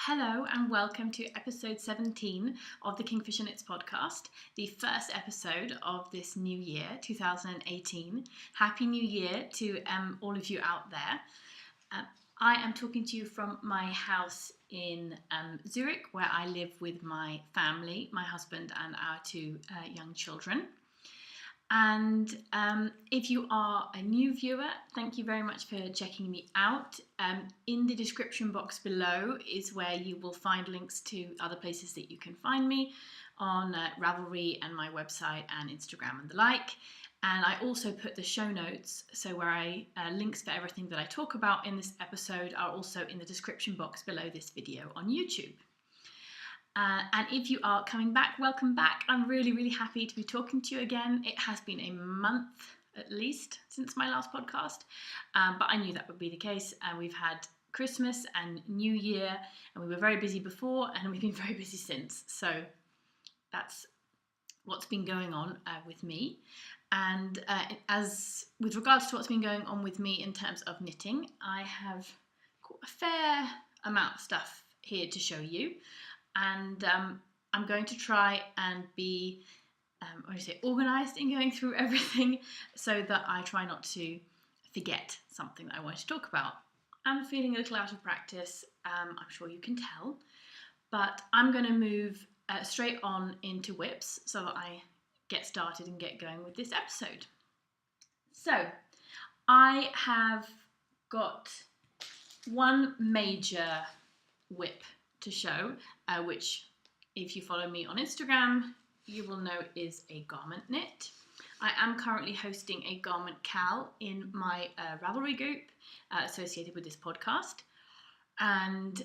Hello and welcome to episode 17 of the Kingfisher Knits podcast, the first episode of this new year, 2018. Happy New Year to all of you out there. I am talking to you from my house in Zurich, where I live with my family, my husband and our two young children. And if you are a new viewer, thank you very much for checking me out. In the description box below is where you will find links to other places that you can find me on Ravelry and my website and Instagram and the like. And I also put the show notes, so where links for everything that I talk about in this episode are also in the description box below this video on YouTube. And if you are coming back, welcome back. I'm really happy to be talking to you again. It has been a month at least since my last podcast, but I knew that would be the case. We've had Christmas and New Year, and we were very busy before, and we've been very busy since. So that's what's been going on with me. And as with regards to what's been going on with me in terms of knitting, I have got a fair amount of stuff here to show you. And I'm going to try and be, organised in going through everything so that I try not to forget something that I want to talk about. I'm feeling a little out of practice, I'm sure you can tell, but I'm going to move straight on into whips so that I get started and get going with this episode. So, I have got one major whip to show, which if you follow me on Instagram, you will know is a garment knit. I am currently hosting a garment KAL in my Ravelry group associated with this podcast. And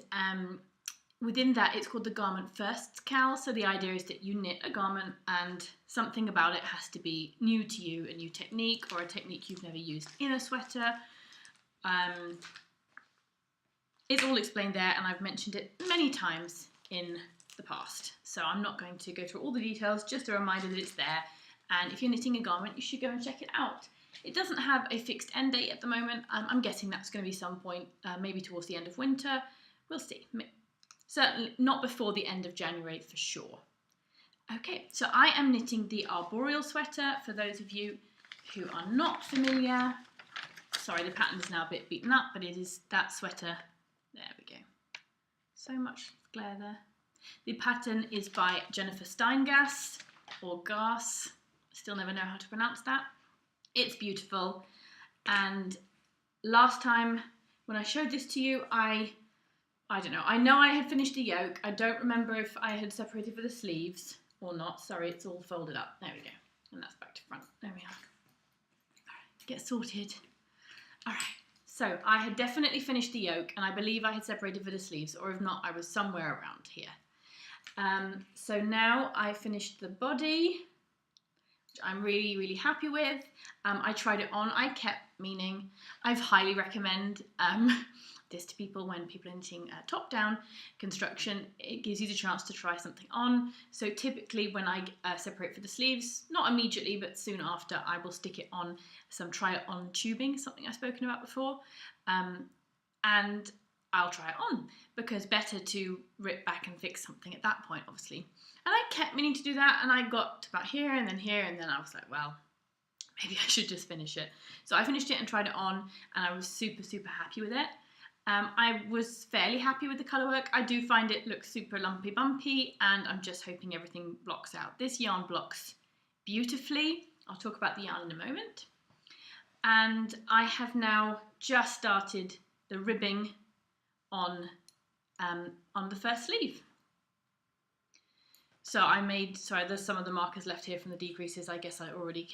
within that, it's called the garment Firsts KAL. So the idea is that you knit a garment and something about it has to be new to you, a new technique or a technique you've never used in a sweater. It's all explained there, and I've mentioned it many times in the past. So I'm not going to go through all the details, just a reminder that it's there. And if you're knitting a garment, you should go and check it out. It doesn't have a fixed end date at the moment. I'm guessing that's going to be some point, maybe towards the end of winter. We'll see. Certainly not before the end of January for sure. Okay, so I am knitting the Arboreal Sweater. For those of you who are not familiar, sorry, the pattern is now a bit beaten up, but it is that sweater. There we go. So much glare there. The pattern is by Jennifer Steingass, or Gass. Still never know how to pronounce that. It's beautiful. And last time when I showed this to you, I don't know. I know I had finished the yoke. I don't remember if I had separated for the sleeves or not. Sorry, it's all folded up. There we go. And that's back to front. There we are. All right, get sorted. All right. So I had definitely finished the yoke, and I believe I had separated for the sleeves, or if not, I was somewhere around here. So now I finished the body, which I'm really happy with. I tried it on. I kept meaning I've highly recommend this to people when people are knitting top-down construction. It gives you the chance to try something on. So typically when I separate for the sleeves, not immediately but soon after, I will stick it on some try-it-on tubing, something I've spoken about before, and I'll try it on, because better to rip back and fix something at that point, obviously. And I kept meaning to do that, and I got to about here, and then I was like, well, maybe I should just finish it. So I finished it and tried it on, and I was super happy with it. I was fairly happy with the colour work. I do find it looks super lumpy bumpy, and I'm just hoping everything blocks out. This yarn blocks beautifully. I'll talk about the yarn in a moment. And I have now just started the ribbing on the first sleeve. So there's some of the markers left here from the decreases. I guess I already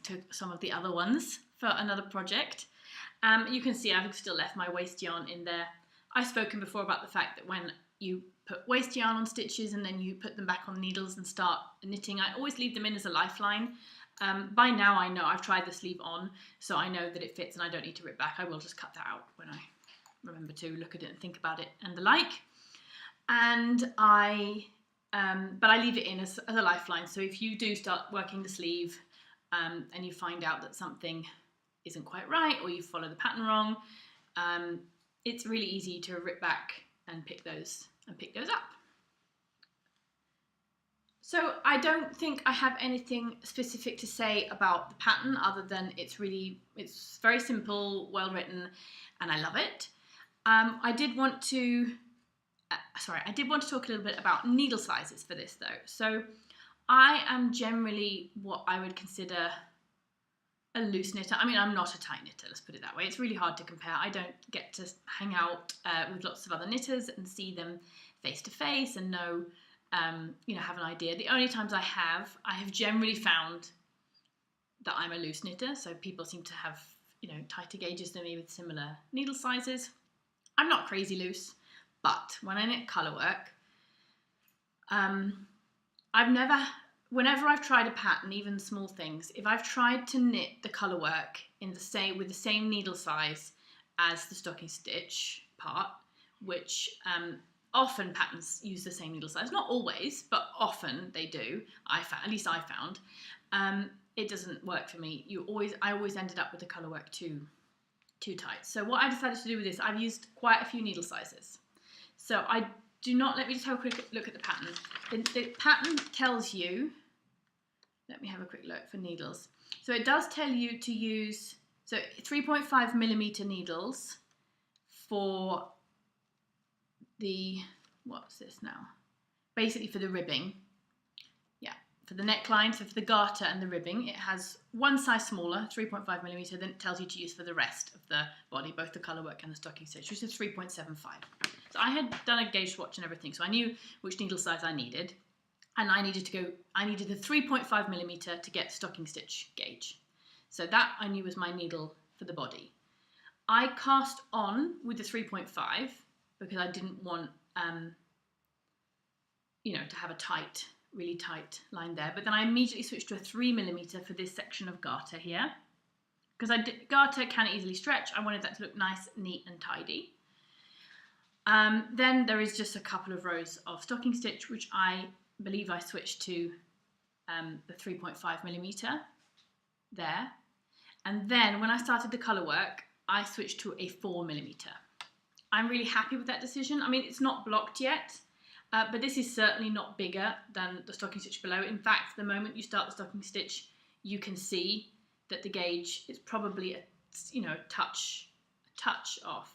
took some of the other ones for another project. You can see I've still left my waste yarn in there. I've spoken before about the fact that when you put waste yarn on stitches and then you put them back on needles and start knitting, I always leave them in as a lifeline. By now I know, I've tried the sleeve on, so I know that it fits and I don't need to rip back. I will just cut that out when I remember to look at it and think about it and the like. And but I leave it in as a lifeline. So if you do start working the sleeve and you find out that something isn't quite right or you follow the pattern wrong, it's really easy to rip back and pick those those and pick those up. So I don't think I have anything specific to say about the pattern other than it's very simple, well written, and I love it. I did want to talk a little bit about needle sizes for this though. So I am generally what I would consider a loose knitter. I mean, I'm not a tight knitter, let's put it that way. It's really hard to compare. I don't get to hang out with lots of other knitters and see them face to face and know, have an idea. The only times I have generally found that I'm a loose knitter. So people seem to have, tighter gauges than me with similar needle sizes. I'm not crazy loose, but when I knit colour work, whenever I've tried a pattern, even small things, if I've tried to knit the colour work with the same needle size as the stocking stitch part, which often patterns use the same needle size, not always, but often they do. At least I found it doesn't work for me. I always ended up with the colour work too tight. So what I decided to do with this, I've used quite a few needle sizes. So let me just have a quick look at the pattern. The pattern tells you, let me have a quick look for needles. So it does tell you to use 3.5mm needles for what's this now? Basically for the ribbing. Yeah, for the neckline, so for the garter and the ribbing, it has one size smaller, 3.5mm, than it tells you to use for the rest of the body, both the colour work and the stocking stitch, which is 3.75. So I had done a gauge swatch and everything, so I knew which needle size I needed, and I needed the 3.5mm to get stocking stitch gauge. So that I knew was my needle for the body. I cast on with the 3.5 because I didn't want, to have a really tight line there. But then I immediately switched to a 3mm for this section of garter here, because garter can easily stretch. I wanted that to look nice, neat, and tidy. Then there is just a couple of rows of stocking stitch, which I believe I switched to the 3.5mm there. And then when I started the colour work, I switched to a 4mm. I'm really happy with that decision. I mean, it's not blocked yet, but this is certainly not bigger than the stocking stitch below. In fact, the moment you start the stocking stitch, you can see that the gauge is probably a touch off.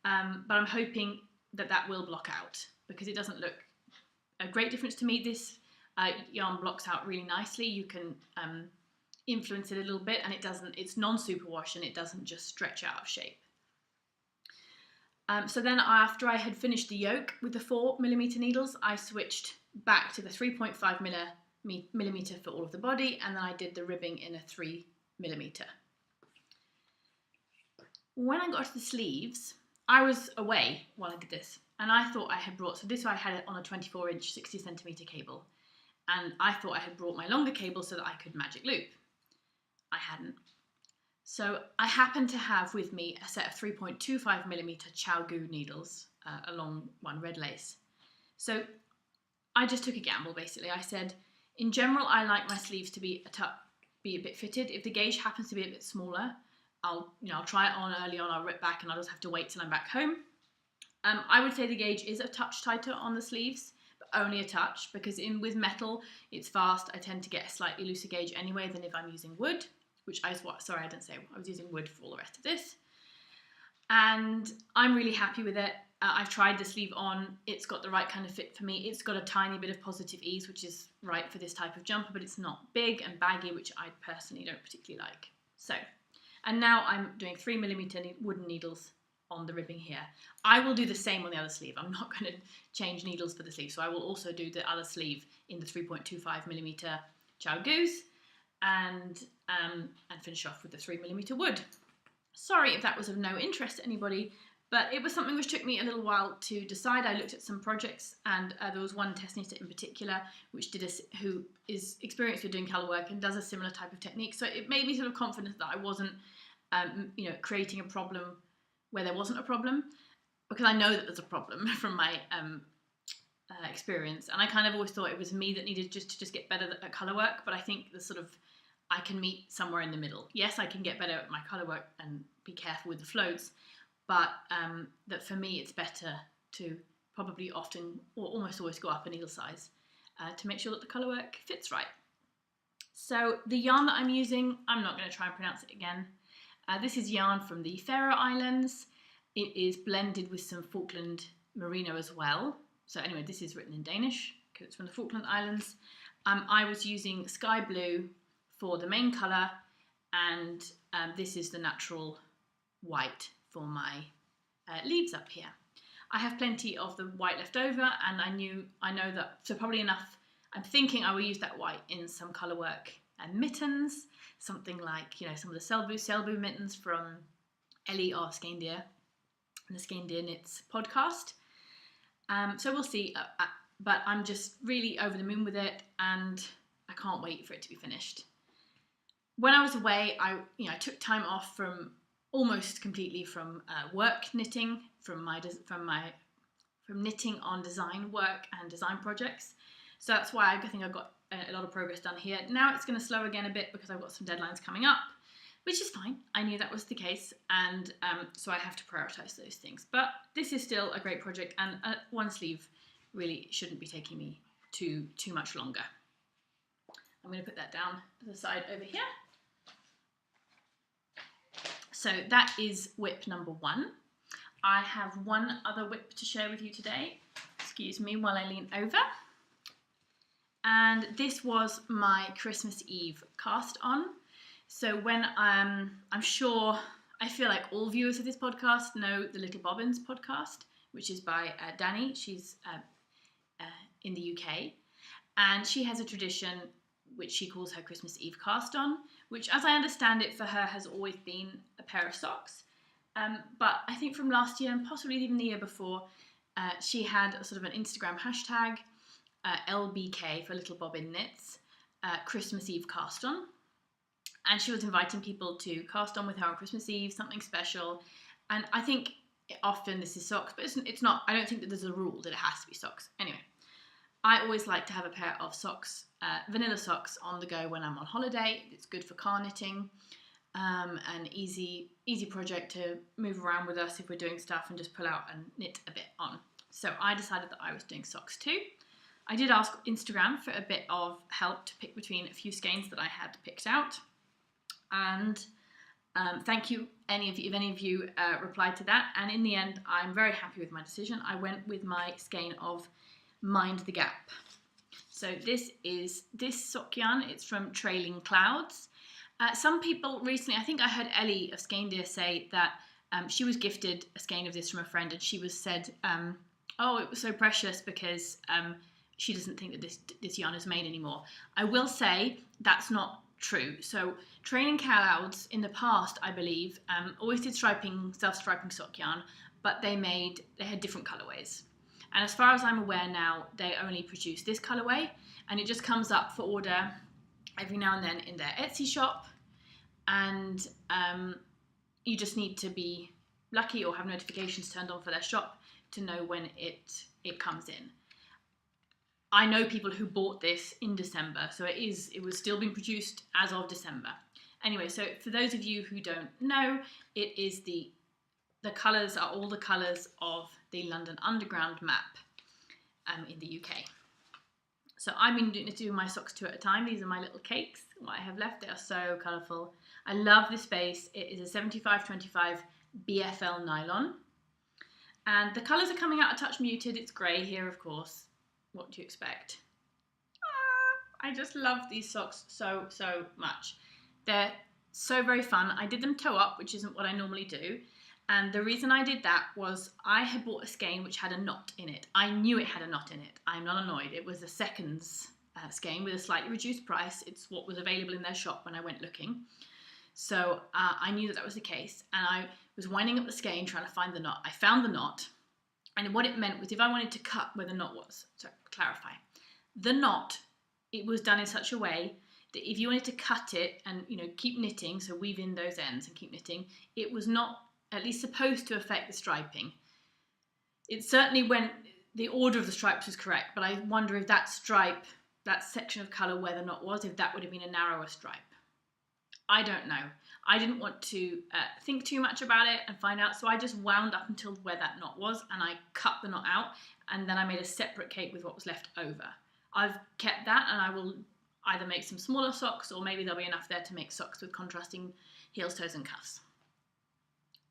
But I'm hoping that will block out, because it doesn't look a great difference to me. This yarn blocks out really nicely. You can influence it a little bit, and it's non-superwash, and it doesn't just stretch out of shape. So then after I had finished the yoke with the 4mm needles, I switched back to the 3.5mm for all of the body, and then I did the ribbing in a 3mm. When I got to the sleeves, I was away while I did this, and I thought I had brought, so this I had it on a 24-inch 60cm cable, and I thought I had brought my longer cable so that I could magic loop. I hadn't. So I happened to have with me a set of 3.25mm Chow-goo needles, along one red lace. So I just took a gamble, basically. I said, in general, I like my sleeves to be a bit fitted. If the gauge happens to be a bit smaller, I'll try it on early on, I'll rip back, and I'll just have to wait till I'm back home. I would say the gauge is a touch tighter on the sleeves, but only a touch, because with metal, it's fast. I tend to get a slightly looser gauge anyway than if I'm using wood, which I didn't say, I was using wood for all the rest of this. And I'm really happy with it. I've tried the sleeve on, it's got the right kind of fit for me. It's got a tiny bit of positive ease, which is right for this type of jumper, but it's not big and baggy, which I personally don't particularly like. So, and now I'm doing 3mm wooden needles on the ribbing here. I will do the same on the other sleeve. I'm not going to change needles for the sleeve, so I will also do the other sleeve in the 3.25mm Chow-goos, and finish off with the 3mm wood. Sorry if that was of no interest to anybody, but it was something which took me a little while to decide. I looked at some projects, and there was one test knitter in particular who is experienced with doing colour work and does a similar type of technique. So it made me sort of confident that I wasn't, creating a problem where there wasn't a problem, because I know that there's a problem from my experience, and I kind of always thought it was me that needed to get better at colour work. But I think I can meet somewhere in the middle. Yes, I can get better at my colour work and be careful with the floats, but that for me it's better to probably often or almost always go up a needle size to make sure that the colour work fits right. So the yarn that I'm using, I'm not going to try and pronounce it again. This is yarn from the Faroe Islands. It is blended with some Falkland merino as well. So anyway, this is written in Danish because it's from the Falkland Islands. I was using sky blue for the main colour, and this is the natural white for my leaves up here. I have plenty of the white left over, and I know that, so probably enough. I'm thinking I will use that white in some colour work and mittens, something like, you know, some of the Selbu mittens from Ellie of Skein-Deer and the Skein-Deer Knits podcast. So we'll see, but I'm just really over the moon with it, and I can't wait for it to be finished. When I was away, I took time off from almost completely from work knitting, from knitting on design work and design projects. So that's why I think I got a lot of progress done here. Now it's going to slow again a bit because I've got some deadlines coming up, which is fine. I knew that was the case, and so I have to prioritise those things. But this is still a great project, and one sleeve really shouldn't be taking me too much longer. I'm going to put that down to the side over here. So that is whip number 1. I have one other whip to share with you today. Excuse me while I lean over. And this was my Christmas Eve cast on. So when I'm sure, I feel like all viewers of this podcast know the Little Bobbins podcast, which is by Danny. She's in the UK. And she has a tradition which she calls her Christmas Eve cast on, which, as I understand it, for her has always been a pair of socks. But I think from last year, and possibly even the year before, she had a sort of an Instagram hashtag, LBK for Little Bobbin Knits, Christmas Eve cast on. And she was inviting people to cast on with her on Christmas Eve, something special. And I think often this is socks, but it's not, I don't think that there's a rule that it has to be socks. Anyway, I always like to have a pair of socks, vanilla socks on the go when I'm on holiday. It's good for car knitting, an easy project to move around with us if we're doing stuff and just pull out and knit a bit on. So I decided that I was doing socks too. I did ask Instagram for a bit of help to pick between a few skeins that I had picked out. And thank you if any of you replied to that. And in the end, I'm very happy with my decision. I went with my skein of Mind the Gap. So this is this sock yarn. It's from Trailing Clouds. Some people recently, I think I heard Ellie of Skein-Deer say that she was gifted a skein of this from a friend, and she said, oh, it was so precious because she doesn't think that this yarn is made anymore. I will say that's not true. So Trailing Clouds in the past, I believe, always did self-striping sock yarn, but they had different colorways. And as far as I'm aware now, they only produce this colorway, and it just comes up for order every now and then in their Etsy shop. And you just need to be lucky or have notifications turned on for their shop to know when it comes in. I know people who bought this in December, so it was still being produced as of December. Anyway, so for those of you who don't know, it is the colours are all the colours of the London Underground map in the UK. So I've been doing my socks 2 at a time. These are my little cakes, what I have left. They are so colourful. I love this base. It is a 75-25 BFL nylon. And the colours are coming out a touch muted. It's grey here, of course. What do you expect? I just love these socks so much. They're so very fun. I did them toe up, which isn't what I normally do. And the reason I did that was I had bought a skein which had a knot in it. I knew it had a knot in it. I'm not annoyed. It was a seconds skein with a slightly reduced price. It's what was available in their shop when I went looking. So I knew that was the case. And I was winding up the skein trying to find the knot. I found the knot. And what it meant was if I wanted to cut where the knot was, so clarify, the knot, it was done in such a way that if you wanted to cut it and keep knitting, so weave in those ends and keep knitting, it was not at least supposed to affect the striping. It certainly went, the order of the stripes was correct, but I wonder if that stripe, that section of colour where the knot was, if that would have been a narrower stripe. I don't know. I didn't want to think too much about it and find out, so I just wound up until where that knot was, and I cut the knot out, and then I made a separate cake with what was left over. I've kept that, and I will either make some smaller socks, or maybe there'll be enough there to make socks with contrasting heels, toes and cuffs.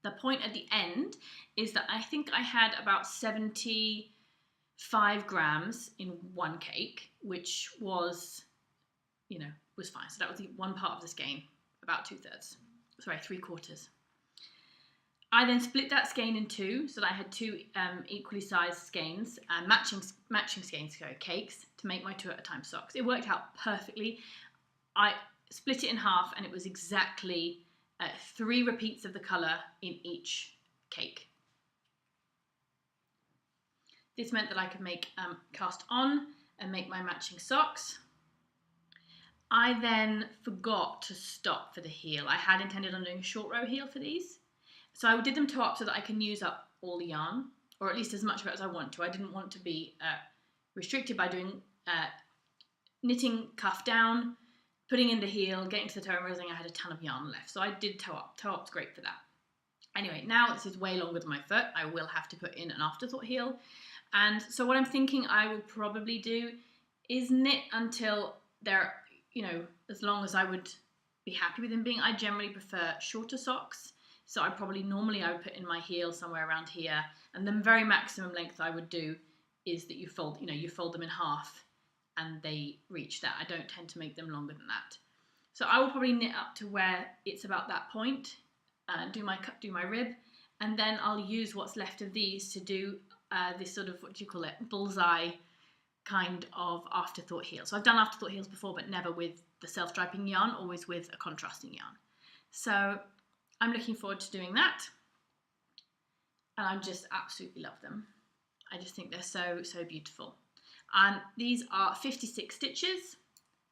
The point at the end is that I think I had about 75 grams in one cake, which was, was fine. So that was one part of the skein, about 3/4. I then split that skein in two, so that I had two equally sized skeins, matching skeins, cakes, to make my 2 at a time socks. It worked out perfectly. I split it in half, and it was exactly 3 repeats of the colour in each cake. This meant that I could make cast on and make my matching socks. I then forgot to stop for the heel. I had intended on doing a short row heel for these. So I did them toe up so that I can use up all the yarn, or at least as much of it as I want to. I didn't want to be restricted by doing knitting cuff down, putting in the heel, getting to the toe and realizing I had a ton of yarn left. So I did toe up. Toe up's great for that. Anyway, now this is way longer than my foot. I will have to put in an afterthought heel. And so what I'm thinking I will probably do is knit until they're, as long as I would be happy with them being. I generally prefer shorter socks. So I would put in my heel somewhere around here, and the very maximum length I would do is that you fold them in half and they reach that. I don't tend to make them longer than that. So I will probably knit up to where it's about that point, do my rib, and then I'll use what's left of these to do this sort of, bullseye kind of afterthought heel. So I've done afterthought heels before, but never with the self-striping yarn, always with a contrasting yarn. So I'm looking forward to doing that, and I just absolutely love them. I just think they're so, so beautiful. And these are 56 stitches,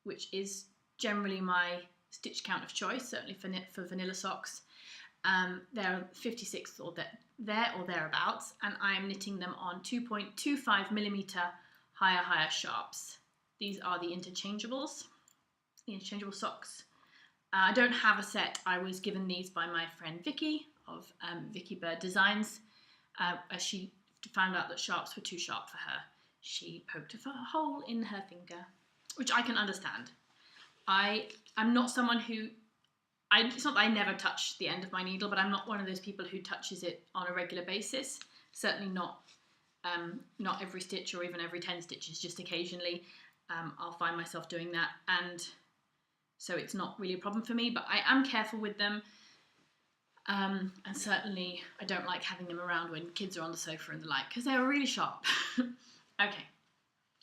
which is generally my stitch count of choice, certainly for vanilla socks. They're 56 or thereabouts, and I am knitting them on 2.25mm higher sharps. These are the interchangeable socks. I don't have a set. I was given these by my friend Vicky of Vicky Bird Designs. As she found out that sharps were too sharp for her, she poked a hole in her finger, which I can understand. I'm not someone who, it's not that I never touch the end of my needle, but I'm not one of those people who touches it on a regular basis. Certainly not every stitch or even every 10 stitches, just occasionally. I'll find myself doing that, and so it's not really a problem for me, but I am careful with them. And certainly I don't like having them around when kids are on the sofa and the like, because they are really sharp. Okay,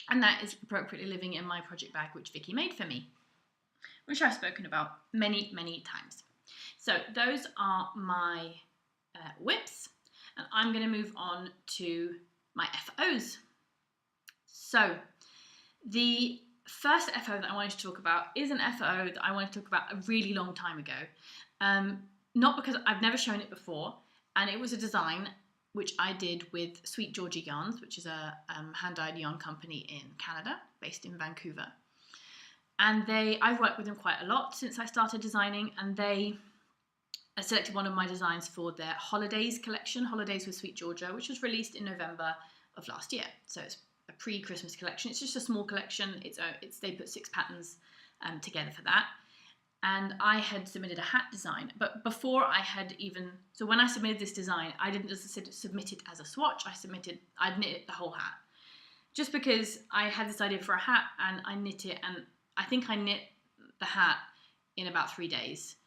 and that is appropriately living in my project bag, which Vicky made for me, which I've spoken about many, many times. So those are my whips, and I'm going to move on to my FOs. So the first FO that I wanted to talk about is an FO that I wanted to talk about a really long time ago. Not because I've never shown it before, and it was a design which I did with Sweet Georgie Yarns, which is a hand-dyed yarn company in Canada, based in Vancouver. And I've worked with them quite a lot since I started designing, and they selected one of my designs for their Holidays collection, Holidays with Sweet Georgia, which was released in November of last year. So it's a pre-Christmas collection. It's just a small collection. They put 6 patterns together for that. And I had submitted a hat design, but before I had so when I submitted this design, I didn't just submit it as a swatch. I'd knit the whole hat, just because I had this idea for a hat, and I knit it, and I think I knit the hat in about 3 days.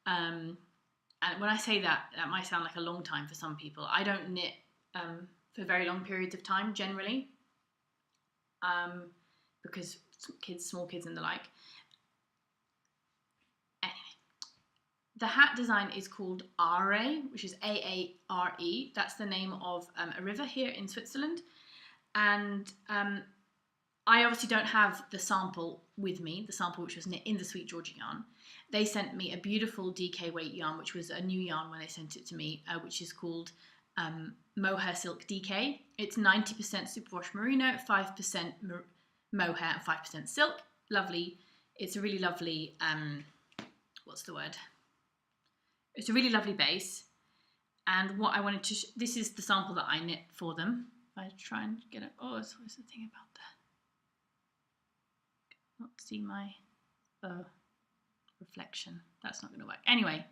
And when I say that, that might sound like a long time for some people. I don't knit for very long periods of time generally, because small kids and the like. The hat design is called Aare, which is A-A-R-E. That's the name of a river here in Switzerland. And I obviously don't have the sample with me, the sample which was knit in the Sweet Georgia yarn. They sent me a beautiful DK weight yarn, which was a new yarn when they sent it to me, which is called Mohair Silk DK. It's 90% superwash merino, 5% mohair, and 5% silk. Lovely. It's a really lovely, what's the word? It's a really lovely base. And what I wanted to, this is the sample that I knit for them. I try and get it, oh, it's always the thing about that. Not see my reflection. That's not going to work. Anyway,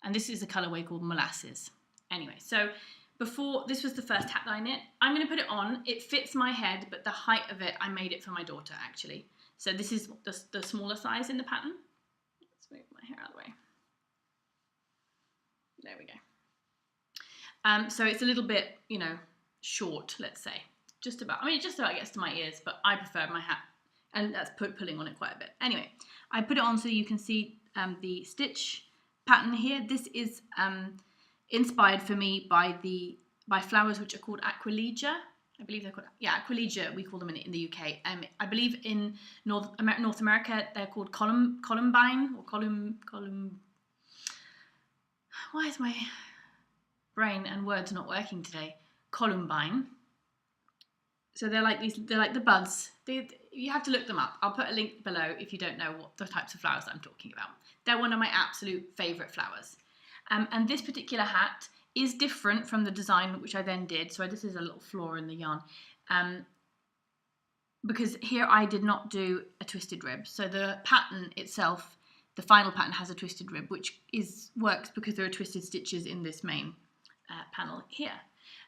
and this is a colourway called Molasses. Anyway, so before, this was the first hat that I knit. I'm going to put it on. It fits my head, but the height of it, I made it for my daughter, actually. So this is the smaller size in the pattern. Let's move my hair out of the way. There we go. So it's a little bit, you know, short, let's say. Just about, I mean, it just about gets to my ears, but I prefer my hat. And that's pulling on it quite a bit. Anyway, I put it on so you can see the stitch pattern here. This is inspired for me by flowers which are called Aquilegia. I believe they're called, yeah, Aquilegia, we call them in the UK. I believe in North America they're called columbine or why is my brain and words not working today? Columbine. So they're like the buds. You have to look them up. I'll put a link below if you don't know what the types of flowers that I'm talking about. They're one of my absolute favourite flowers. And this particular hat is different from the design which I then did. So this is a little flaw in the yarn. Because here I did not do a twisted rib. So the pattern itself, the final pattern has a twisted rib, which works because there are twisted stitches in this main panel here.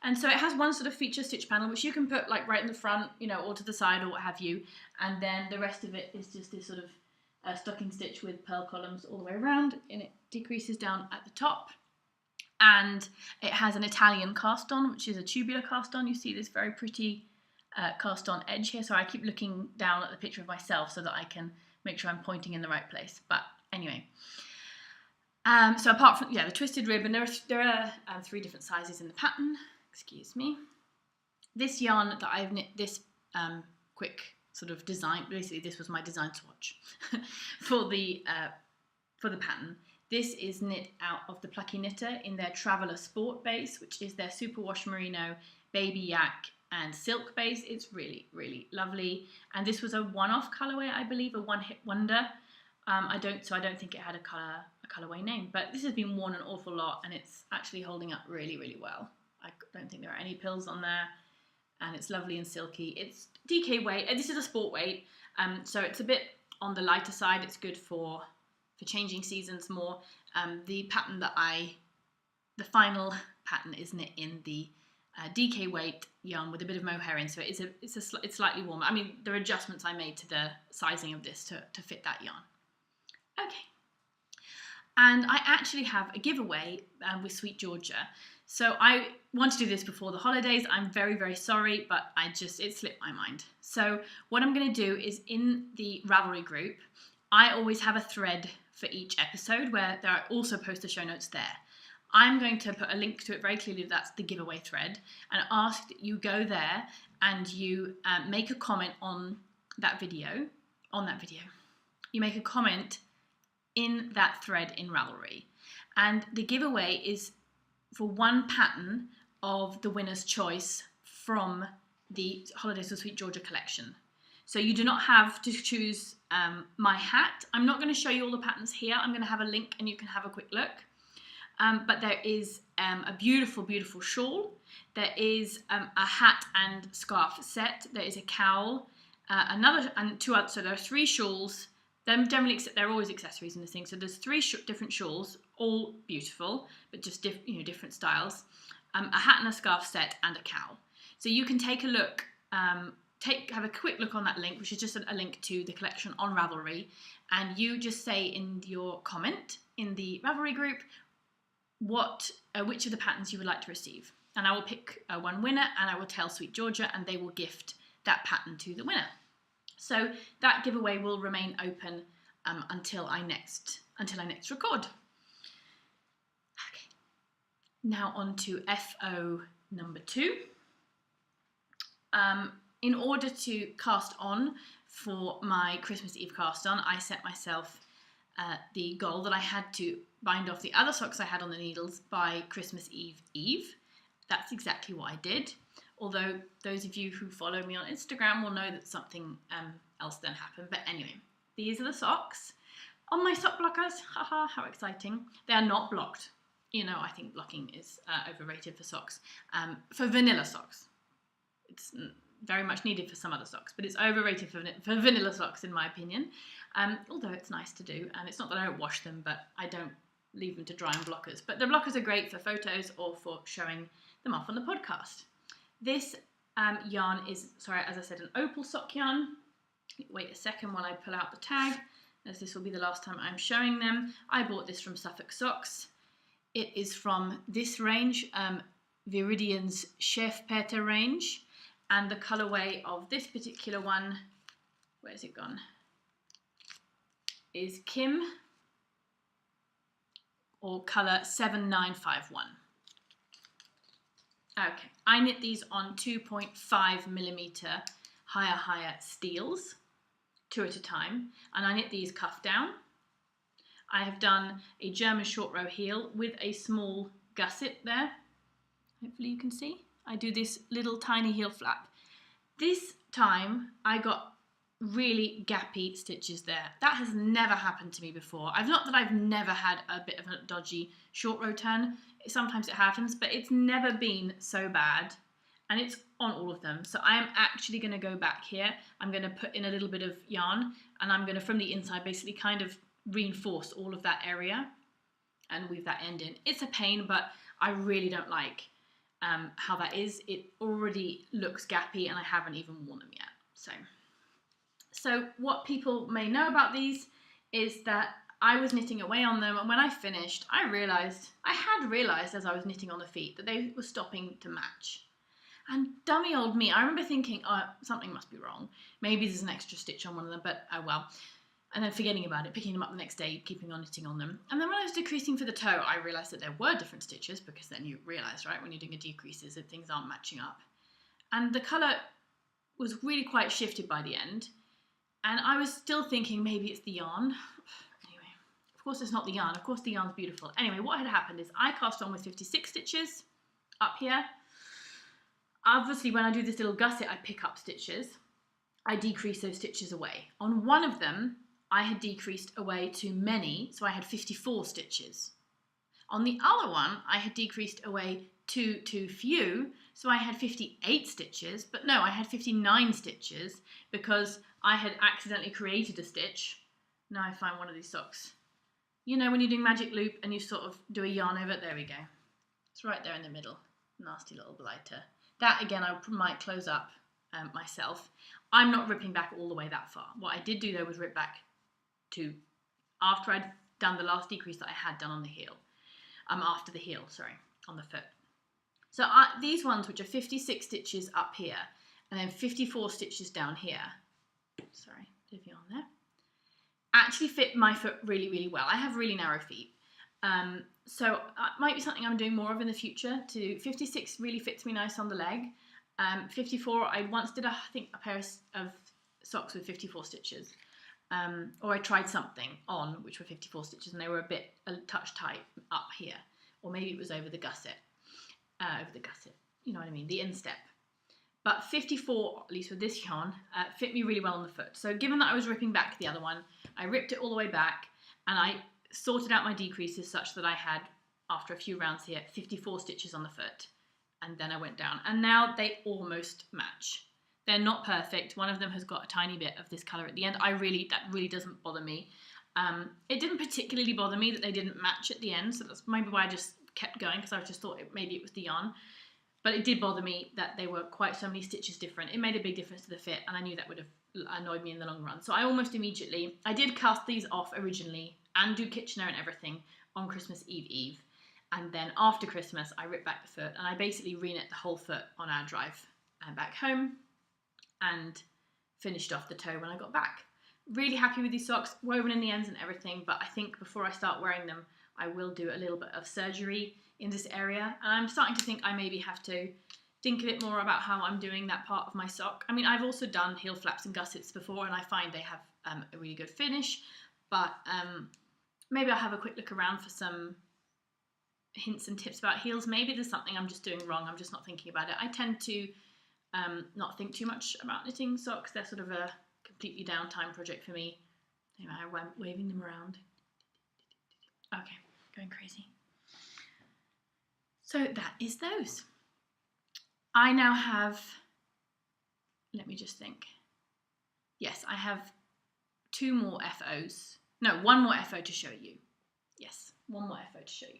And so it has one sort of feature stitch panel, which you can put like right in the front, you know, or to the side or what have you. And then the rest of it is just this sort of stocking stitch with pearl columns all the way around, and it decreases down at the top. And it has an Italian cast on, which is a tubular cast on. You see this very pretty cast on edge here. So I keep looking down at the picture of myself so that I can make sure I'm pointing in the right place. But anyway. So apart from, yeah, the twisted rib, and there are 3 different sizes in the pattern. Excuse me. This yarn that I've knit, this quick sort of design, basically this was my design swatch for the pattern. This is knit out of the Plucky Knitter in their Traveller Sport base, which is their Superwash Merino, Baby Yak and Silk base. It's really, really lovely. And this was a one-off colourway, I believe, a one-hit wonder. I don't think it had a colourway name, but this has been worn an awful lot and it's actually holding up really, really well. I don't think there are any pills on there, and it's lovely and silky. It's DK weight. This is a sport weight, so it's a bit on the lighter side. It's good for changing seasons more. The final pattern is knit in the DK weight yarn with a bit of mohair in, so it's slightly warmer. I mean, there are adjustments I made to the sizing of this to fit that yarn. Okay. And I actually have a giveaway with Sweet Georgia. So I want to do this before the holidays. I'm very, very sorry, but it slipped my mind. So what I'm going to do is in the Ravelry group, I always have a thread for each episode where I also post the show notes there. I'm going to put a link to it very clearly. That's the giveaway thread, and ask that you go there and you make a comment on that video. You make a comment in that thread in Ravelry, and the giveaway is for one pattern of the winner's choice from the Holidays with Sweet Georgia collection. So you do not have to choose my hat. I'm not going to show you all the patterns here. I'm going to have a link and you can have a quick look. But there is a beautiful, beautiful shawl. There is a hat and scarf set. There is a cowl, so there are 3 shawls. They're always accessories in this thing. So there's 3 different shawls, all beautiful, but just different styles. A hat and a scarf set, and a cowl. So you can take a look, have a quick look on that link, which is just a link to the collection on Ravelry, and you just say in your comment in the Ravelry group which of the patterns you would like to receive, and I will pick one winner, and I will tell Sweet Georgia, and they will gift that pattern to the winner. So that giveaway will remain open until I next record. Okay. Now on to FO number 2. In order to cast on for my Christmas Eve cast on, I set myself the goal that I had to bind off the other socks I had on the needles by Christmas Eve. That's exactly what I did. Although those of you who follow me on Instagram will know that something else then happened. But anyway, these are the socks. On my sock blockers, haha, how exciting. They are not blocked. You know, I think blocking is overrated for socks. For vanilla socks. It's very much needed for some other socks, but it's overrated for vanilla socks in my opinion. Although it's nice to do, and it's not that I don't wash them, but I don't leave them to dry on blockers. But the blockers are great for photos or for showing them off on the podcast. This yarn is, sorry, as I said, an Opal sock yarn. Wait a second while I pull out the tag, as this will be the last time I'm showing them. I bought this from Suffolk Socks. It is from this range, Viridian's Chef Peter range, and the colourway of this particular one, where's it gone, is Kim, or colour 7951. Okay, I knit these on 2.5mm higher steels, 2 at a time, and I knit these cuff down. I have done a German short row heel with a small gusset there. Hopefully you can see. I do this little tiny heel flap. This time I got really gappy stitches there. That has never happened to me before. Not that I've never had a bit of a dodgy short row turn. Sometimes it happens, but it's never been so bad. And it's on all of them. So I am actually going to go back here. I'm going to put in a little bit of yarn, and I'm going to, from the inside, basically kind of reinforce all of that area and weave that end in. It's a pain, but I really don't like how that is. It already looks gappy and I haven't even worn them yet. So what people may know about these is that I was knitting away on them, and when I finished, I had realised as I was knitting on the feet that they were stopping to match. And dummy old me, I remember thinking, oh, something must be wrong. Maybe there's an extra stitch on one of them, but oh well. And then forgetting about it, picking them up the next day, keeping on knitting on them. And then when I was decreasing for the toe, I realised that there were different stitches, because then you realise, right, when you're doing a decreases, that things aren't matching up. And the colour was really quite shifted by the end. And I was still thinking maybe it's the yarn. Anyway, of course it's not the yarn. Of course the yarn's beautiful. Anyway, what had happened is I cast on with 56 stitches up here. Obviously, when I do this little gusset, I pick up stitches. I decrease those stitches away. On one of them, I had decreased away too many, so I had 54 stitches. On the other one, I had decreased away too few, so I had 58 stitches, but no, I had 59 stitches because I had accidentally created a stitch. Now I find one of these socks. You know, when you're doing magic loop and you sort of do a yarn over it, there we go. It's right there in the middle. Nasty little blighter. That, again, I might close up myself. I'm not ripping back all the way that far. What I did do, though, was rip back to after I'd done the last decrease that I had done on the heel. After the heel, sorry, on the foot. So these ones, which are 56 stitches up here, and then 54 stitches down here, sorry, bit of yarn there, actually fit my foot really, really well. I have really narrow feet. So it might be something I'm doing more of in the future. 56 really fits me nice on the leg. 54, I once did, I think, a pair of socks with 54 stitches. Or I tried something on which were 54 stitches and they were a touch tight up here. Or maybe it was over the gusset. You know what I mean, the instep. But 54, at least with this yarn, fit me really well on the foot. So given that I was ripping back the other one, I ripped it all the way back and I sorted out my decreases such that I had, after a few rounds here, 54 stitches on the foot. And then I went down. And now they almost match. They're not perfect. One of them has got a tiny bit of this colour at the end. That really doesn't bother me. It didn't particularly bother me that they didn't match at the end. So that's maybe why I just kept going, because I just thought maybe it was the yarn. But it did bother me that they were quite so many stitches different. It made a big difference to the fit, and I knew that would have annoyed me in the long run. So I almost immediately, I did cast these off originally and do Kitchener and everything on Christmas Eve. And then after Christmas, I ripped back the foot and I basically re-knit the whole foot on our drive back home and finished off the toe when I got back. Really happy with these socks, woven in the ends and everything, but I think before I start wearing them, I will do a little bit of surgery in this area. And I'm starting to think I maybe have to think a bit more about how I'm doing that part of my sock. I mean, I've also done heel flaps and gussets before, and I find they have a really good finish, but maybe I'll have a quick look around for some hints and tips about heels. Maybe there's something I'm just doing wrong, I'm just not thinking about it. I tend to not think too much about knitting socks. They're sort of a completely downtime project for me. Anyway, I'm waving them around. Okay, going crazy. So that is those. I now have, let me just think. Yes, I have 2 more FOs. No, 1 more FO to show you. Yes, 1 more FO to show you.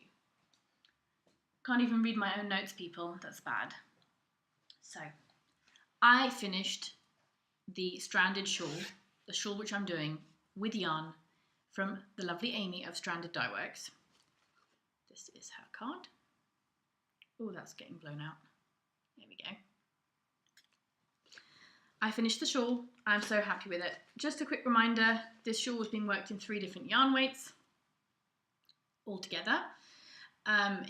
Can't even read my own notes, people. That's bad. So, I finished the stranded shawl, the shawl which I'm doing with yarn from the lovely Amy of Stranded Dyeworks. This is her card. Oh, that's getting blown out. There we go. I finished the shawl. I'm so happy with it. Just a quick reminder, this shawl was being worked in 3 different yarn weights all together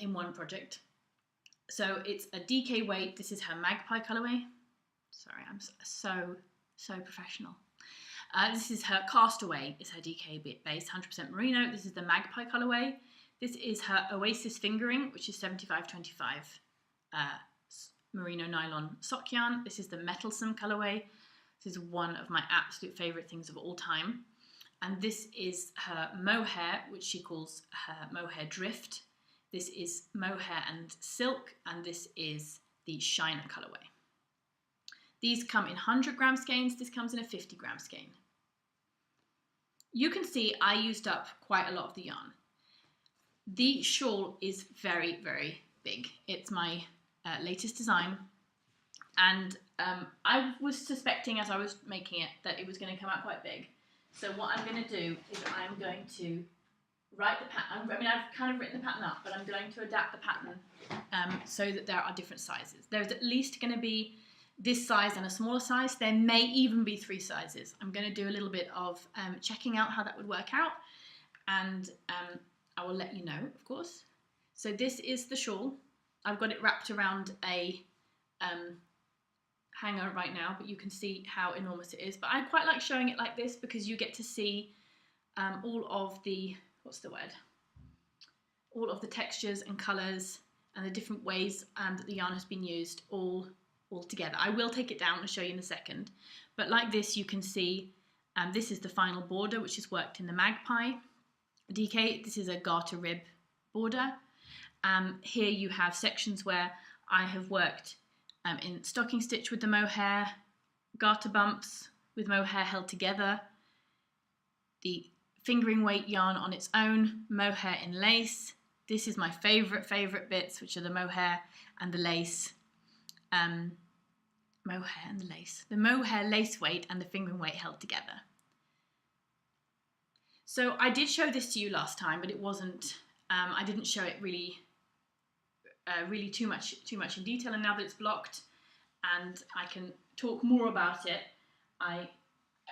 in one project. So it's a DK weight. This is her Magpie colourway. Sorry, I'm so professional. This is her Castaway, is her DK base, 100% merino. This is the Magpie colourway. This is her Oasis fingering, which is 75-25 merino nylon sock yarn. This is the Metalsome colourway. This is one of my absolute favourite things of all time. And this is her mohair, which she calls her mohair drift. This is mohair and silk, and this is the Shiner colourway. These come in 100-gram skeins. This comes in a 50-gram skein. You can see I used up quite a lot of the yarn. The shawl is very, very big. It's my latest design, and I was suspecting as I was making it that it was going to come out quite big. So what I'm going to do is I'm going to write the pattern. I mean, I've kind of written the pattern up, but I'm going to adapt the pattern so that there are different sizes. There's at least going to be this size and a smaller size. There may even be 3 sizes. I'm going to do a little bit of checking out how that would work out, and I will let you know, of course. So this is the shawl. I've got it wrapped around a hanger right now, but you can see how enormous it is. But I quite like showing it like this because you get to see all of the, all of the textures and colours and the different ways that the yarn has been used all together. I will take it down and show you in a second. But like this, you can see this is the final border, which is worked in the Magpie DK. This is a garter rib border. Here you have sections where I have worked in stocking stitch with the mohair, garter bumps with mohair held together, the fingering weight yarn on its own, mohair in lace. This is my favourite bits, which are the mohair and the lace. Mohair and the lace. The mohair lace weight and the fingering weight held together. So I did show this to you last time, but it wasn't, I didn't show it really too much in detail, and now that it's blocked and I can talk more about it, I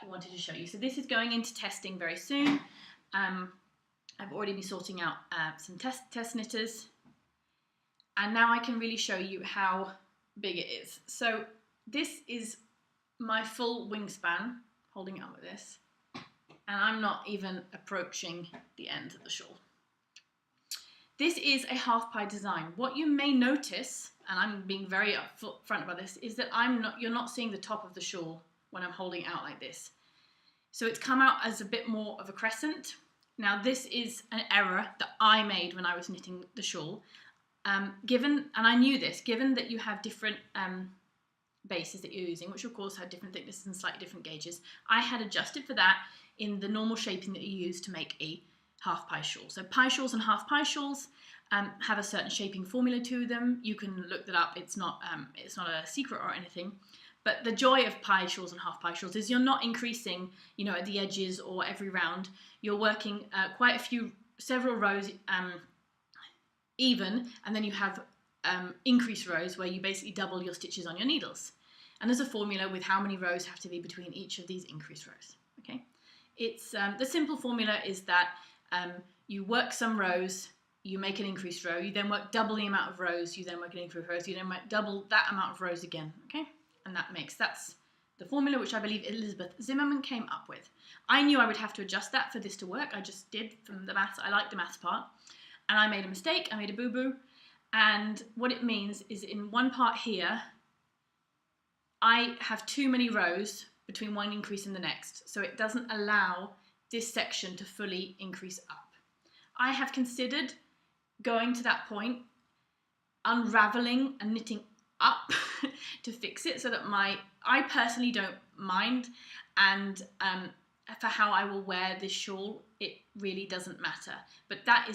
wanted to show you. So this is going into testing very soon. I've already been sorting out some test knitters, and now I can really show you how big it is. So this is my full wingspan, holding it up with this, and I'm not even approaching the end of the shawl. This is a half pie design. What you may notice, and I'm being very upfront about this, is that you're not seeing the top of the shawl when I'm holding it out like this. So it's come out as a bit more of a crescent. Now this is an error that I made when I was knitting the shawl. And I knew this, given that you have different bases that you're using, which of course have different thicknesses and slightly different gauges, I had adjusted for that in the normal shaping that you use to make a half pie shawl. So pie shawls and half pie shawls have a certain shaping formula to them. You can look that up. It's not a secret or anything. But the joy of pie shawls and half pie shawls is you're not increasing, at the edges or every round. You're working several rows even, and then you have increased rows where you basically double your stitches on your needles. And there's a formula with how many rows have to be between each of these increased rows. Okay, it's the simple formula is that you work some rows, you make an increased row, you then work double the amount of rows, you then work an increased rows, you then work double that amount of rows again. Okay, and that's the formula which I believe Elizabeth Zimmerman came up with. I knew I would have to adjust that for this to work. I just did from the maths. I like the maths part, and I made a mistake. I made a boo-boo, and what it means is in one part here, I have too many rows between one increase and the next, so it doesn't allow this section to fully increase up. I have considered going to that point, unraveling and knitting up to fix it so that I personally don't mind, and for how I will wear this shawl, it really doesn't matter. But that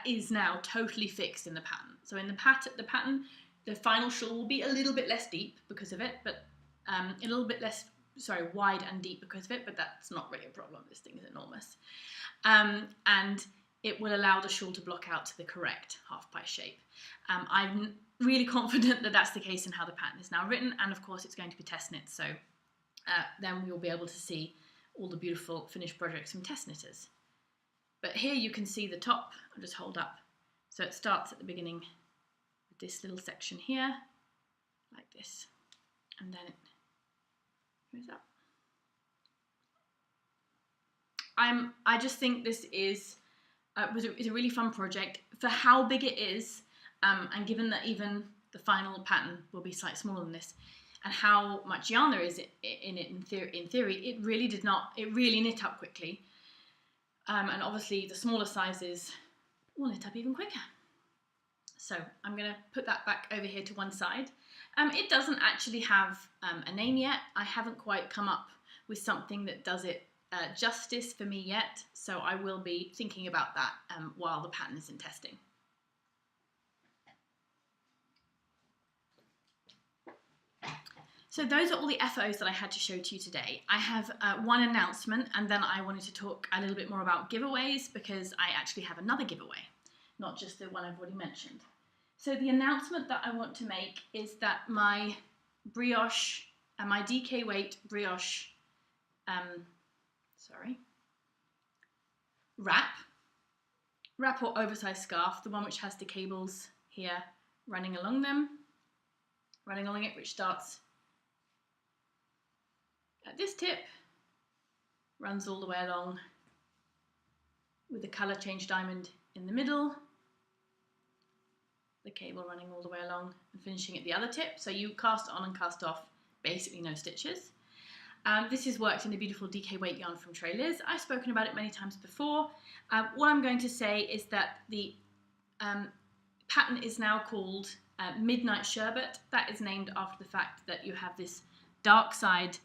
is now totally fixed in the pattern. So in the pattern, the final shawl will be a little bit less deep because of it, but a little bit less, wide and deep because of it, but that's not really a problem. This thing is enormous. And it will allow the shawl to block out to the correct half pie shape. I'm really confident that that's the case in how the pattern is now written, and of course it's going to be test knit, so then we will be able to see all the beautiful finished projects from test knitters. But here you can see the top. I'll just hold up. So it starts at the beginning with this little section here, like this, and then it goes up. I just think this is a really fun project for how big it is, and given that even the final pattern will be slightly smaller than this, and how much yarn there is in it in theory, it really knit up quickly. And obviously the smaller sizes will knit up even quicker. So I'm going to put that back over here to one side. It doesn't actually have a name yet. I haven't quite come up with something that does it justice for me yet, so I will be thinking about that while the pattern is in testing. So those are all the FOs that I had to show to you today. I have one announcement, and then I wanted to talk a little bit more about giveaways, because I actually have another giveaway, not just the one I've already mentioned. So the announcement that I want to make is that my brioche, my DK weight brioche, wrap or oversized scarf, the one which has the cables here running along it, which starts at this tip, runs all the way along with the colour change diamond in the middle, the cable running all the way along and finishing at the other tip. So you cast on and cast off, basically no stitches. This is worked in a beautiful DK weight yarn from Trey Liz. I've spoken about it many times before. What I'm going to say is that the pattern is now called Midnight Sherbet. That is named after the fact that you have this dark side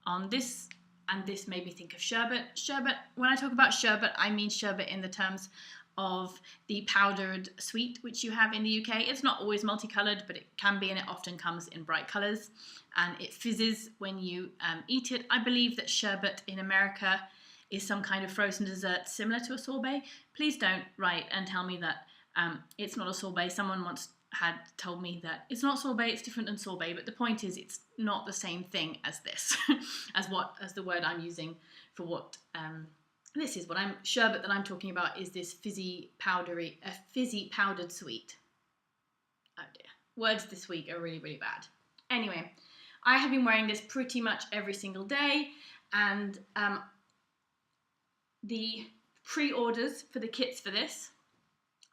on this, and this made me think of sherbet. Sherbet, when I talk about sherbet, I mean sherbet in the terms of the powdered sweet which you have in the UK. It's not always multicoloured, but it can be, and it often comes in bright colours, and it fizzes when you eat it. I believe that sherbet in America is some kind of frozen dessert similar to a sorbet. Please don't write and tell me that it's not a sorbet. Someone once had told me that it's not sorbet, it's different than sorbet, but the point is it's not the same thing as this, as the word I'm using for what this is. What sherbet that I'm talking about is this fizzy powdered sweet. Oh dear, words this week are really, really bad. Anyway, I have been wearing this pretty much every single day, and the pre-orders for the kits for this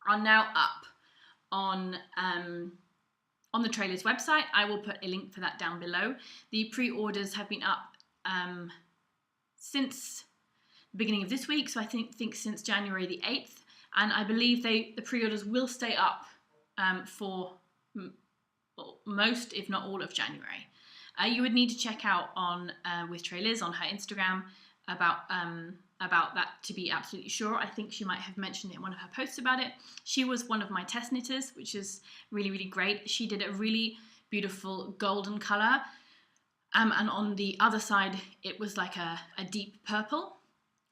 are now up on the Trey Liz website. I will put a link for that down below. The pre-orders have been up since the beginning of this week, so I think since January the 8th, and I believe the pre-orders will stay up for most, if not all, of January. You would need to check out on with Trey Liz on her Instagram about that to be absolutely sure. I think she might have mentioned it in one of her posts about it. She was one of my test knitters, which is really, really great. She did a really beautiful golden colour, and on the other side it was like a deep purple.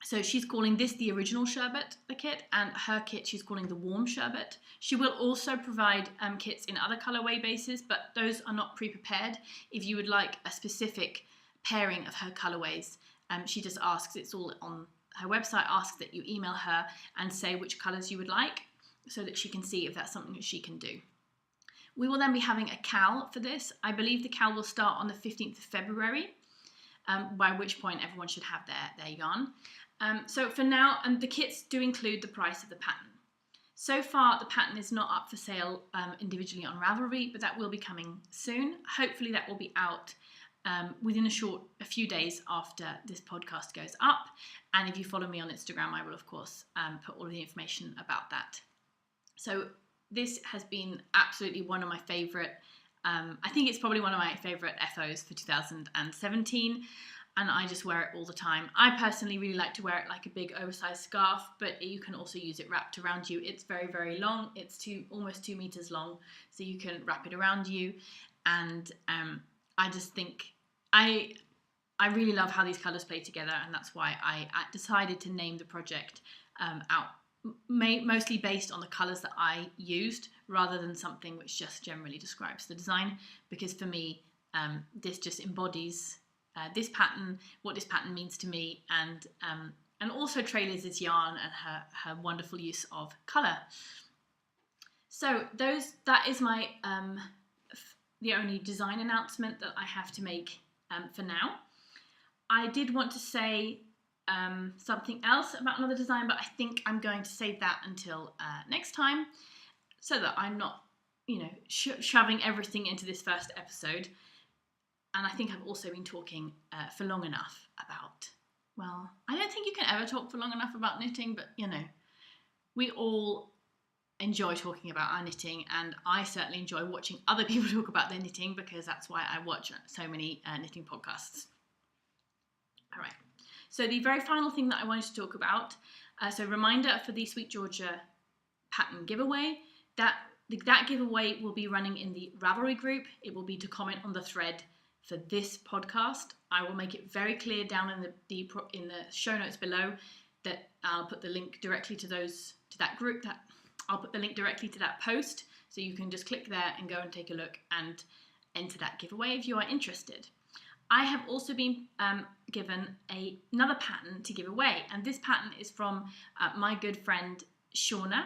So she's calling this the original sherbet, the kit, and her kit she's calling the warm sherbet. She will also provide kits in other colourway bases, but those are not pre-prepared. If you would like a specific pairing of her colourways, she just asks, it's all on her website, asks that you email her and say which colours you would like, so that she can see if that's something that she can do. We will then be having a KAL for this. I believe the KAL will start on the 15th of February, by which point everyone should have their yarn. So for now, and the kits do include the price of the pattern. So far, the pattern is not up for sale individually on Ravelry, but that will be coming soon. Hopefully that will be out within a few days after this podcast goes up. And if you follow me on Instagram, I will, of course, put all of the information about that. So this has been absolutely one of my favourite, I think it's probably one of my favourite FOs for 2017. And I just wear it all the time. I personally really like to wear it like a big oversized scarf, but you can also use it wrapped around you. It's very, very long. It's almost 2 meters long, so you can wrap it around you. And I just think I really love how these colours play together, and that's why I decided to name the project mostly based on the colours that I used, rather than something which just generally describes the design, because for me, this just embodies this pattern, what this pattern means to me, and also Trayliz's yarn and her wonderful use of colour. So that is my the only design announcement that I have to make for now. I did want to say something else about another design, but I think I'm going to save that until next time, so that I'm not, shoving everything into this first episode. And I think I've also been talking for long enough about, well, I don't think you can ever talk for long enough about knitting, but, we all enjoy talking about our knitting, and I certainly enjoy watching other people talk about their knitting, because that's why I watch so many knitting podcasts. All right, so the very final thing that I wanted to talk about, so reminder for the Sweet Georgia pattern giveaway, that giveaway will be running in the Ravelry group. It will be to comment on the thread for this podcast. I will make it very clear down in the show notes below that I'll put the link directly to that group. That I'll put the link directly to that post, so you can just click there and go and take a look and enter that giveaway if you are interested. I have also been given another pattern to give away, and this pattern is from my good friend Shauna.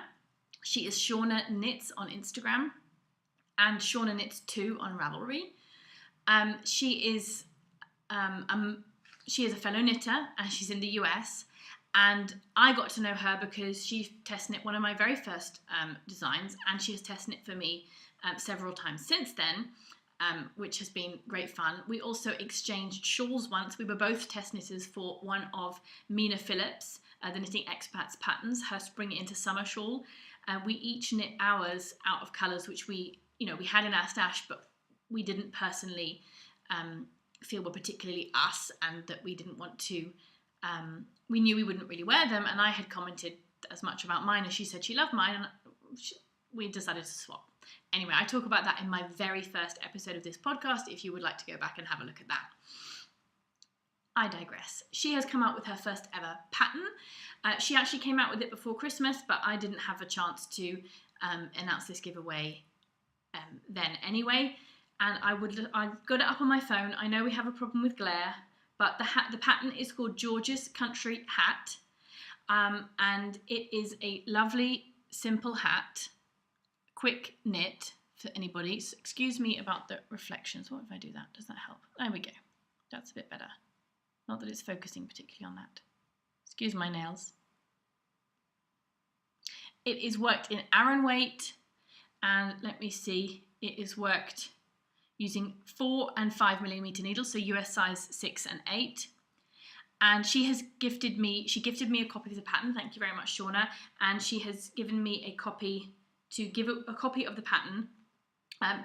She is Shauna Knits on Instagram and Shauna Knits 2 on Ravelry. She is a fellow knitter, and she's in the US, and I got to know her because she test knit one of my very first designs, and she has test knit for me several times since then, which has been great fun. We also exchanged shawls once. We were both test knitters for one of Mina Phillips, the Knitting Expats patterns, her spring into summer shawl. We each knit ours out of colours which we had in our stash, but we didn't personally feel were particularly us, and that we didn't want to, we knew we wouldn't really wear them, and I had commented as much about mine as she said she loved mine, and we decided to swap. Anyway, I talk about that in my very first episode of this podcast, if you would like to go back and have a look at that. I digress. She has come out with her first ever pattern. She actually came out with it before Christmas, but I didn't have a chance to announce this giveaway then anyway. And I've got it up on my phone. I know we have a problem with glare, but the pattern is called George's Country Hat, and it is a lovely, simple hat, quick knit for anybody. So excuse me about the reflections. What if I do that? Does that help? There we go. That's a bit better. Not that it's focusing particularly on that. Excuse my nails. It is worked in Aran weight, and let me see, it is worked using 4 and 5 millimeter needles, so US size 6 and 8. And she gifted me a copy of the pattern. Thank you very much, Shauna. And she has given me a copy of the pattern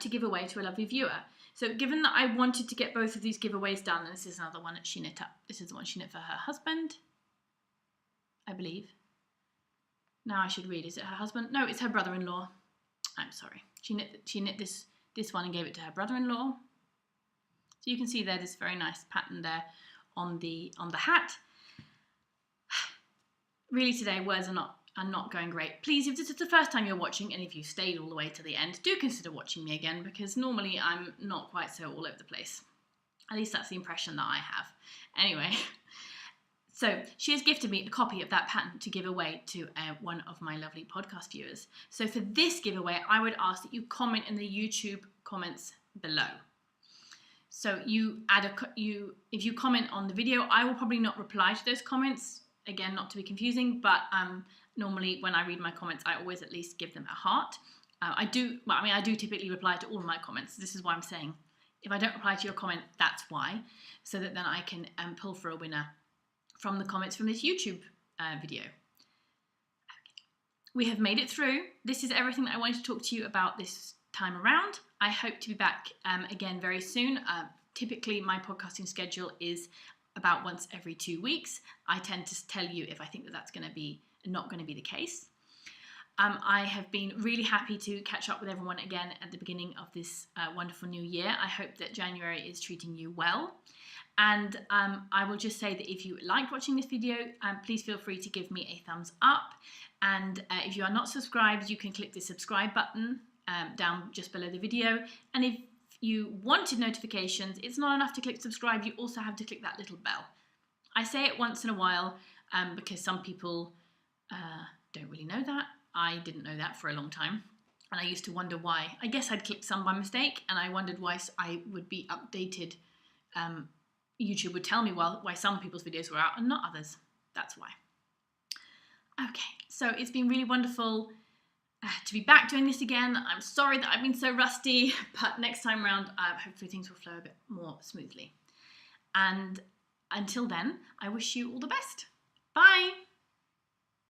to give away to a lovely viewer. So given that I wanted to get both of these giveaways done, and this is another one that she knit up. This is the one she knit for her husband, I believe. Now I should read. Is it her husband? No, it's her brother-in-law. I'm sorry. She knit this one and gave it to her brother-in-law. So you can see there this very nice pattern there on the hat. Really today, words are not going great. Please, if this is the first time you're watching, and if you stayed all the way to the end, do consider watching me again, because normally I'm not quite so all over the place. At least that's the impression that I have. Anyway, so she has gifted me a copy of that pattern to give away to one of my lovely podcast viewers. So for this giveaway, I would ask that you comment in the YouTube comments below. So if you comment on the video, I will probably not reply to those comments. Again, not to be confusing, but normally when I read my comments, I always at least give them a heart. I do typically reply to all of my comments. This is why I'm saying If I don't reply to your comment, that's why, so that then I can pull for a winner from the comments from this YouTube video. We have made it through. This is everything that I wanted to talk to you about this time around. I hope to be back again very soon. Typically, my podcasting schedule is about once every 2 weeks. I tend to tell you if I think that that's going to be not going to be the case. I have been really happy to catch up with everyone again at the beginning of this wonderful new year. I hope that January is treating you well. And I will just say that if you liked watching this video, please feel free to give me a thumbs up. And if you are not subscribed, you can click the subscribe button down just below the video. And if you wanted notifications, it's not enough to click subscribe, you also have to click that little bell. I say it once in a while because some people don't really know that. I didn't know that for a long time, and I used to wonder why. I guess I'd clicked some by mistake, and I wondered why I would be updated. YouTube would tell me why some people's videos were out and not others. That's why. Okay, so it's been really wonderful to be back doing this again. I'm sorry that I've been so rusty, but next time around, hopefully things will flow a bit more smoothly. And until then, I wish you all the best.